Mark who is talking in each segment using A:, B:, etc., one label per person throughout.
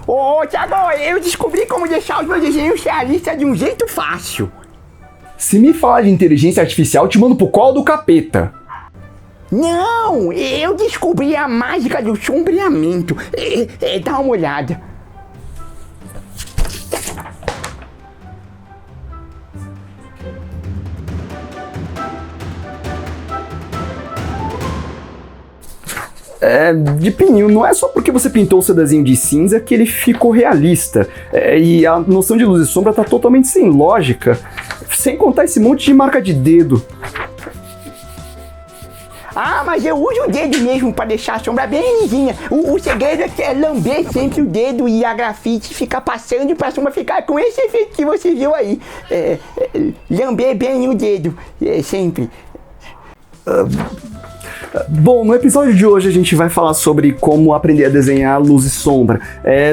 A: Ô, Thiago, eu descobri como deixar os meus desenhos realistas de um jeito fácil.
B: Se me falar de inteligência artificial, te mando pro colo do capeta.
A: Não, eu descobri a mágica do sombreamento. Dá uma olhada.
B: De Pininho, não é só porque você pintou o seu desenho de cinza que ele ficou realista. E a noção de luz e sombra tá totalmente sem lógica. Sem contar esse monte de marca de dedo.
A: Ah, mas eu uso o dedo mesmo pra deixar a sombra bem lisinha. O segredo é que é lamber sempre o dedo e a grafite ficar passando pra sombra ficar com esse efeito que você viu aí. Lamber bem o dedo, sempre.
B: Bom, no episódio de hoje a gente vai falar sobre como aprender a desenhar luz e sombra.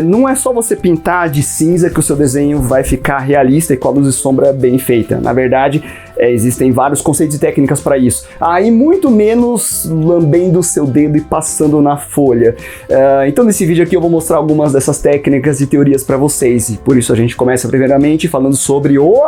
B: Não é só você pintar de cinza que o seu desenho vai ficar realista e com a luz e sombra bem feita. Na verdade, existem vários conceitos e técnicas para isso. E muito menos lambendo o seu dedo e passando na folha. Então nesse vídeo aqui eu vou mostrar algumas dessas técnicas e teorias para vocês. E por isso a gente começa primeiramente falando sobre o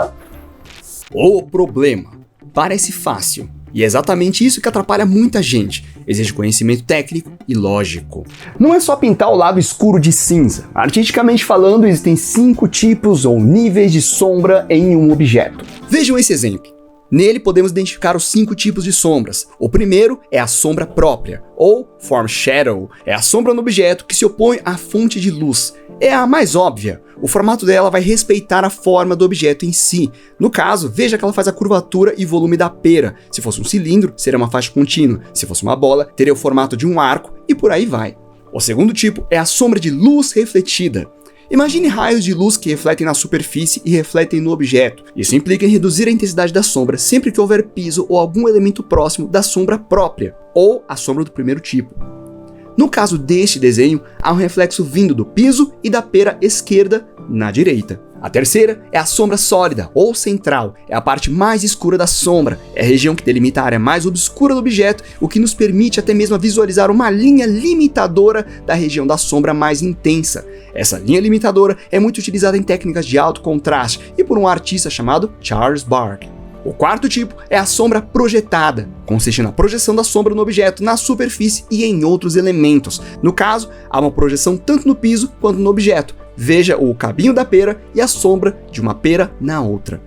B: problema. Parece fácil. E é exatamente isso que atrapalha muita gente. Exige conhecimento técnico e lógico. Não é só pintar o lado escuro de cinza. Artisticamente falando, existem 5 tipos ou níveis de sombra em um objeto. Vejam esse exemplo. Nele podemos identificar os 5 tipos de sombras. O primeiro é a sombra própria, ou form shadow. É a sombra no objeto que se opõe à fonte de luz. É a mais óbvia. O formato dela vai respeitar a forma do objeto em si. No caso, veja que ela faz a curvatura e volume da pera. Se fosse um cilindro, seria uma faixa contínua. Se fosse uma bola, teria o formato de um arco e por aí vai. O segundo tipo é a sombra de luz refletida. Imagine raios de luz que refletem na superfície e refletem no objeto. Isso implica em reduzir a intensidade da sombra sempre que houver piso ou algum elemento próximo da sombra própria, ou a sombra do primeiro tipo. No caso deste desenho, há um reflexo vindo do piso e da pera esquerda na direita. A terceira é a sombra sólida, ou central. É a parte mais escura da sombra. É a região que delimita a área mais obscura do objeto, o que nos permite até mesmo visualizar uma linha limitadora da região da sombra mais intensa. Essa linha limitadora é muito utilizada em técnicas de alto contraste e por um artista chamado Charles Bark. O quarto tipo é a sombra projetada. Consiste na projeção da sombra no objeto, na superfície e em outros elementos. No caso, há uma projeção tanto no piso quanto no objeto. Veja o cabinho da pera e a sombra de uma pera na outra.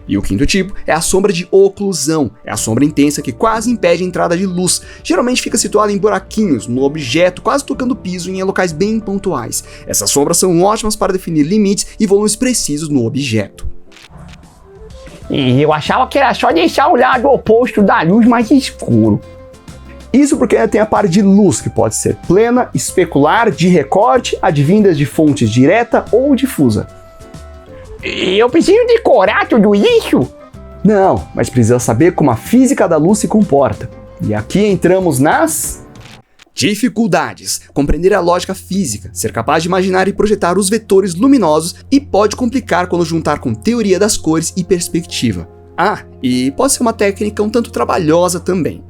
B: E o quinto tipo é a sombra de oclusão. É a sombra intensa que quase impede a entrada de luz. Geralmente fica situada em buraquinhos no objeto, quase tocando o piso em locais bem pontuais. Essas sombras são ótimas para definir limites e volumes precisos no objeto.
A: E eu achava que era só deixar o lado oposto da luz mais escuro.
B: Isso porque tem a parte de luz, que pode ser plena, especular, de recorte, advindas de fontes direta ou difusa.
A: E eu preciso decorar tudo isso?
B: Não, mas precisa saber como a física da luz se comporta. E aqui entramos nas dificuldades. Compreender a lógica física, ser capaz de imaginar e projetar os vetores luminosos e pode complicar quando juntar com teoria das cores e perspectiva. E pode ser uma técnica um tanto trabalhosa também.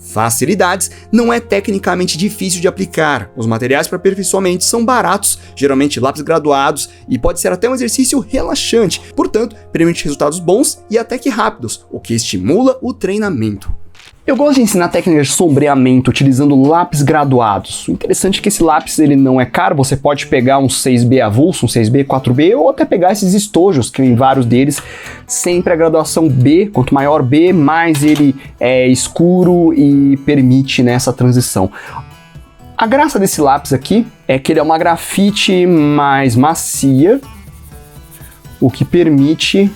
B: Facilidades não é tecnicamente difícil de aplicar. Os materiais para aperfeiçoamento são baratos, geralmente lápis graduados, e pode ser até um exercício relaxante, portanto, permite resultados bons e até que rápidos, o que estimula o treinamento. Eu gosto de ensinar técnicas de sombreamento utilizando lápis graduados. O interessante é que esse lápis ele não é caro, você pode pegar um 6B avulso, um 6B, 4B ou até pegar esses estojos, que tem vários deles, sempre a graduação B, quanto maior B, mais ele é escuro e permite nessa transição. A graça desse lápis aqui é que ele é uma grafite mais macia, o que permite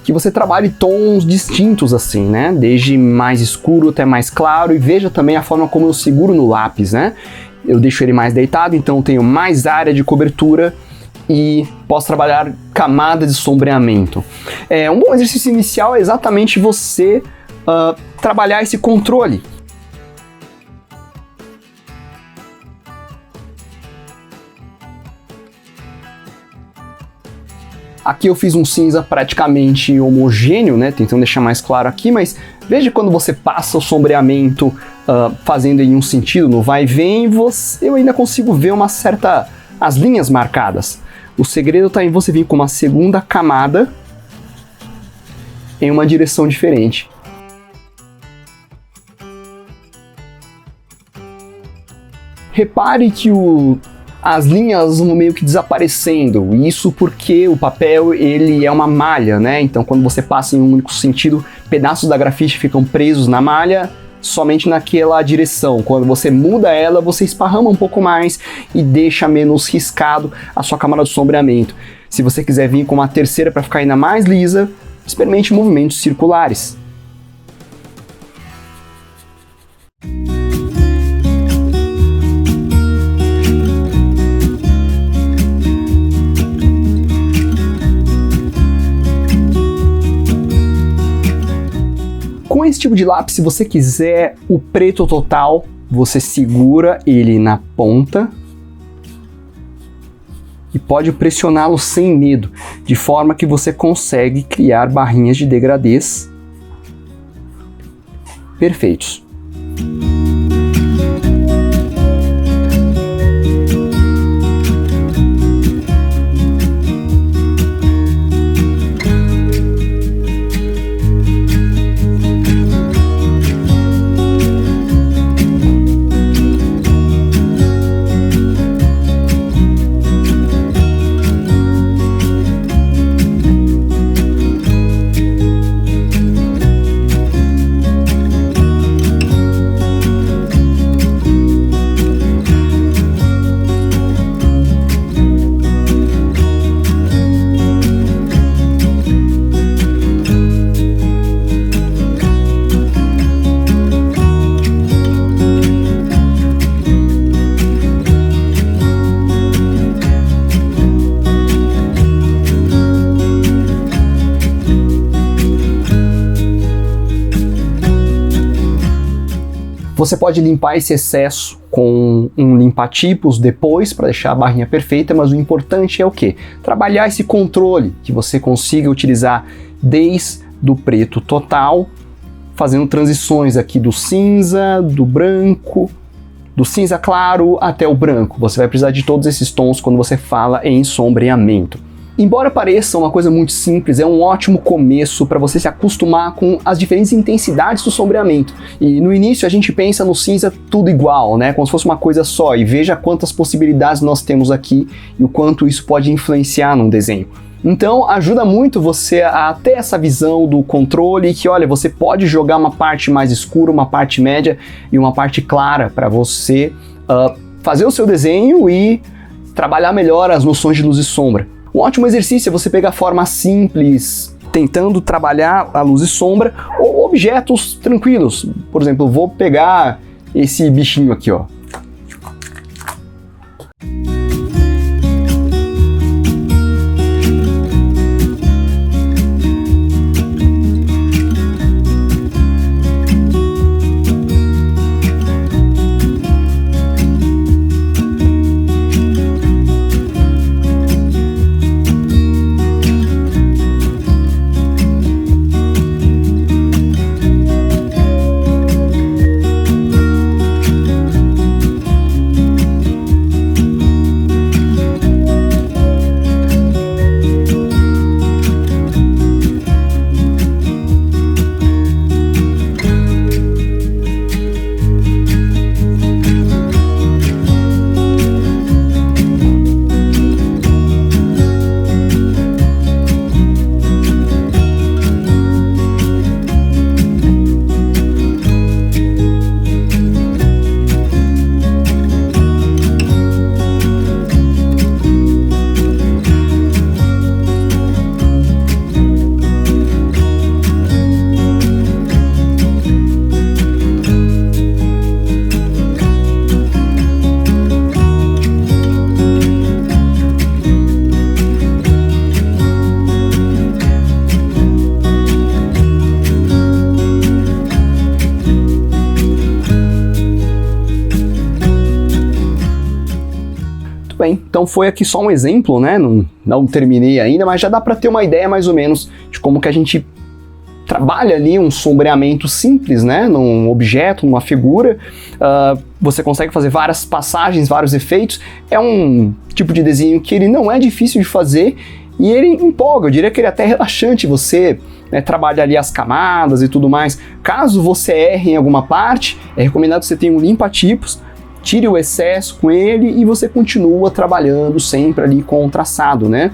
B: que você trabalhe tons distintos assim, né? Desde mais escuro até mais claro, e veja também a forma como eu seguro no lápis, né? Eu deixo ele mais deitado, então tenho mais área de cobertura e posso trabalhar camadas de sombreamento. Um bom exercício inicial é exatamente você trabalhar esse controle. Aqui eu fiz um cinza praticamente homogêneo, né? Tentando deixar mais claro aqui, mas veja quando você passa o sombreamento fazendo em um sentido, no vai e vem, eu ainda consigo ver as linhas marcadas. O segredo está em você vir com uma segunda camada em uma direção diferente. Repare que as linhas vão meio que desaparecendo, isso porque o papel ele é uma malha, né? Então quando você passa em um único sentido, pedaços da grafite ficam presos na malha somente naquela direção. Quando você muda ela, você esparrama um pouco mais e deixa menos riscado a sua camada de sombreamento. Se você quiser vir com uma terceira para ficar ainda mais lisa, experimente movimentos circulares. Com esse tipo de lápis, se você quiser o preto total, você segura ele na ponta e pode pressioná-lo sem medo, de forma que você consegue criar barrinhas de degradês perfeitos. Você pode limpar esse excesso com um limpa-tipos depois para deixar a barrinha perfeita, mas o importante é o quê? Trabalhar esse controle, que você consiga utilizar desde o preto total, fazendo transições aqui do cinza, do branco, do cinza claro até o branco. Você vai precisar de todos esses tons quando você fala em sombreamento. Embora pareça uma coisa muito simples, é um ótimo começo para você se acostumar com as diferentes intensidades do sombreamento. E no início a gente pensa no cinza tudo igual, né? Como se fosse uma coisa só, e veja quantas possibilidades nós temos aqui e o quanto isso pode influenciar num desenho. Então ajuda muito você a ter essa visão do controle, que olha, você pode jogar uma parte mais escura, uma parte média e uma parte clara para você fazer o seu desenho e trabalhar melhor as noções de luz e sombra. Um ótimo exercício é você pegar formas simples, tentando trabalhar a luz e sombra, ou objetos tranquilos. Por exemplo, eu vou pegar esse bichinho aqui, ó. Bem, então foi aqui só um exemplo, né? Não terminei ainda, mas já dá para ter uma ideia mais ou menos de como que a gente trabalha ali um sombreamento simples, né, num objeto, numa figura, você consegue fazer várias passagens, vários efeitos. É um tipo de desenho que ele não é difícil de fazer e ele empolga, eu diria que ele é até relaxante, você trabalha ali as camadas e tudo mais. Caso você erre em alguma parte, é recomendado que você tenha um limpa-tipos, tire o excesso com ele e você continua trabalhando sempre ali com o traçado, né?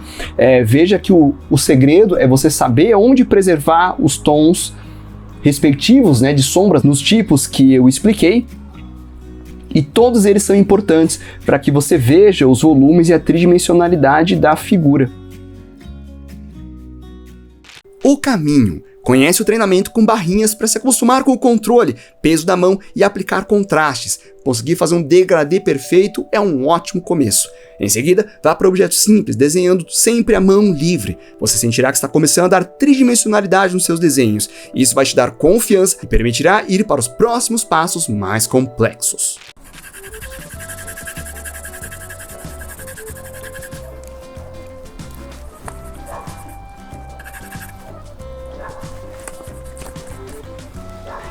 B: Veja que o segredo é você saber onde preservar os tons respectivos, né, de sombras nos tipos que eu expliquei, e todos eles são importantes para que você veja os volumes e a tridimensionalidade da figura.
C: O caminho. Conhece o treinamento com barrinhas para se acostumar com o controle, peso da mão e aplicar contrastes. Conseguir fazer um degradê perfeito é um ótimo começo. Em seguida, vá para objetos simples, desenhando sempre a mão livre. Você sentirá que está começando a dar tridimensionalidade nos seus desenhos. Isso vai te dar confiança e permitirá ir para os próximos passos mais complexos.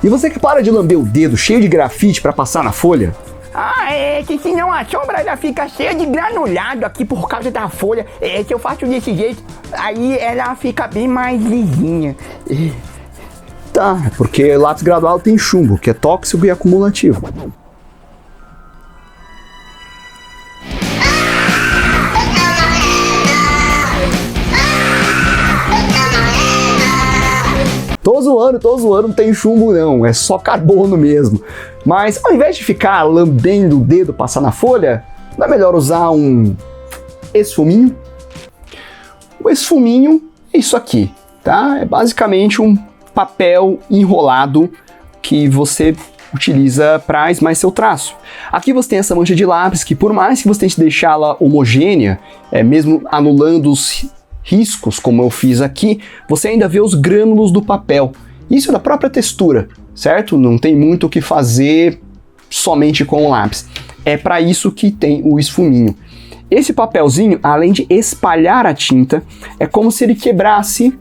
B: E você que para de lamber o dedo cheio de grafite para passar na folha?
A: Que senão a sombra já fica cheia de granulado aqui por causa da folha. Se eu faço desse jeito, aí ela fica bem mais lisinha.
B: Tá, porque lápis graduado tem chumbo, que é tóxico e acumulativo. Tô zoando, não tem chumbo não, é só carbono mesmo. Mas ao invés de ficar lambendo o dedo, passar na folha, não é melhor usar um esfuminho? O esfuminho é isso aqui, tá? É basicamente um papel enrolado que você utiliza para esmaer seu traço. Aqui você tem essa mancha de lápis que, por mais que você tente deixá-la homogênea, mesmo anulando os riscos, como eu fiz aqui, você ainda vê os grânulos do papel. Isso é da própria textura, certo? Não tem muito o que fazer somente com o lápis. É para isso que tem o esfuminho. Esse papelzinho, além de espalhar a tinta, é como se ele quebrasse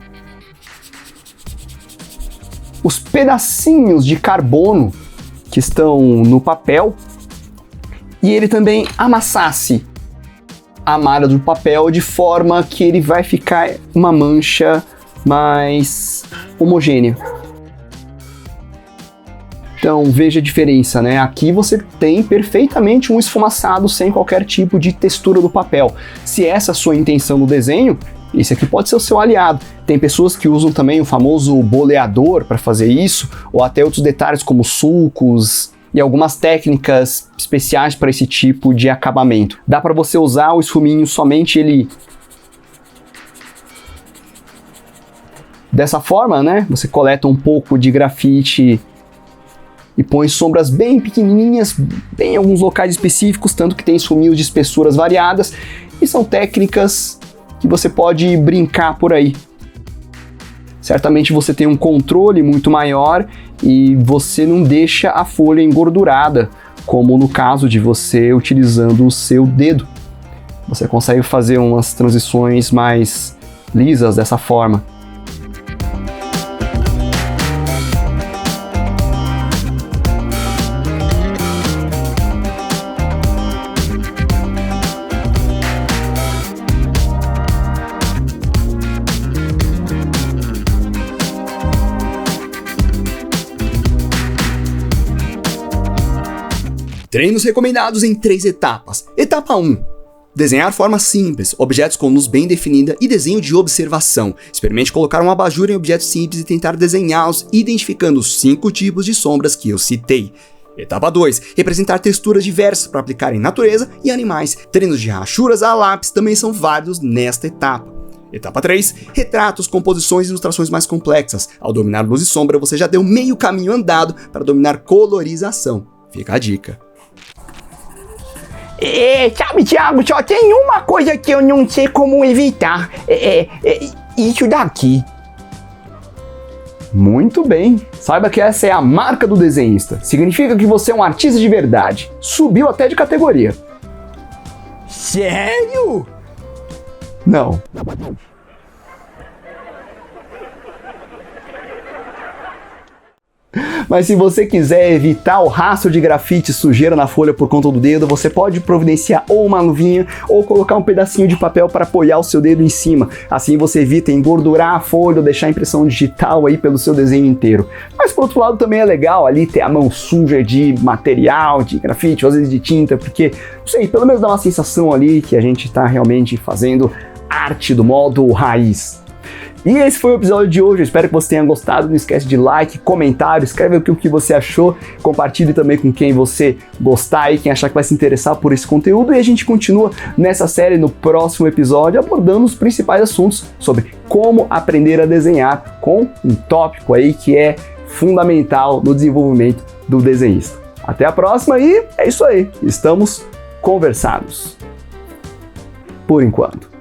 B: os pedacinhos de carbono que estão no papel e ele também amassasse a malha do papel de forma que ele vai ficar uma mancha mais homogênea. Então veja a diferença, né? Aqui você tem perfeitamente um esfumaçado sem qualquer tipo de textura do papel. Se essa é a sua intenção no desenho, esse aqui pode ser o seu aliado. Tem pessoas que usam também o famoso boleador para fazer isso, ou até outros detalhes como sulcos e algumas técnicas especiais para esse tipo de acabamento. Dá para você usar o esfuminho somente ele dessa forma, né? Você coleta um pouco de grafite e põe sombras bem pequenininhas, bem em alguns locais específicos, tanto que tem esfuminhos de espessuras variadas, e são técnicas que você pode brincar por aí. Certamente você tem um controle muito maior e você não deixa a folha engordurada, como no caso de você utilizando o seu dedo. Você consegue fazer umas transições mais lisas dessa forma.
C: Treinos recomendados em 3 etapas. Etapa 1. Desenhar forma simples, objetos com luz bem definida e desenho de observação. Experimente colocar um abajur em objetos simples e tentar desenhá-los, identificando os 5 tipos de sombras que eu citei. Etapa 2. Representar texturas diversas para aplicar em natureza e animais. Treinos de rachuras a lápis também são válidos nesta etapa. Etapa 3. Retratos, composições e ilustrações mais complexas. Ao dominar luz e sombra, você já deu meio caminho andado para dominar colorização. Fica a dica.
A: Sabe, Thiago, só tem uma coisa que eu não sei como evitar. Isso daqui.
B: Muito bem. Saiba que essa é a marca do desenhista. Significa que você é um artista de verdade. Subiu até de categoria.
A: Sério?
B: Não. Mas se você quiser evitar o rastro de grafite e sujeira na folha por conta do dedo, você pode providenciar ou uma luvinha ou colocar um pedacinho de papel para apoiar o seu dedo em cima. Assim você evita engordurar a folha ou deixar a impressão digital aí pelo seu desenho inteiro. Mas por outro lado também é legal ali ter a mão suja de material, de grafite, ou às vezes de tinta, porque, não sei, pelo menos dá uma sensação ali que a gente está realmente fazendo arte do modo raiz. E esse foi o episódio de hoje, eu espero que você tenha gostado, não esquece de like, comentário, escreve o que você achou, compartilhe também com quem você gostar e quem achar que vai se interessar por esse conteúdo, e a gente continua nessa série no próximo episódio abordando os principais assuntos sobre como aprender a desenhar com um tópico aí que é fundamental no desenvolvimento do desenhista. Até a próxima e é isso aí, estamos conversados. Por enquanto.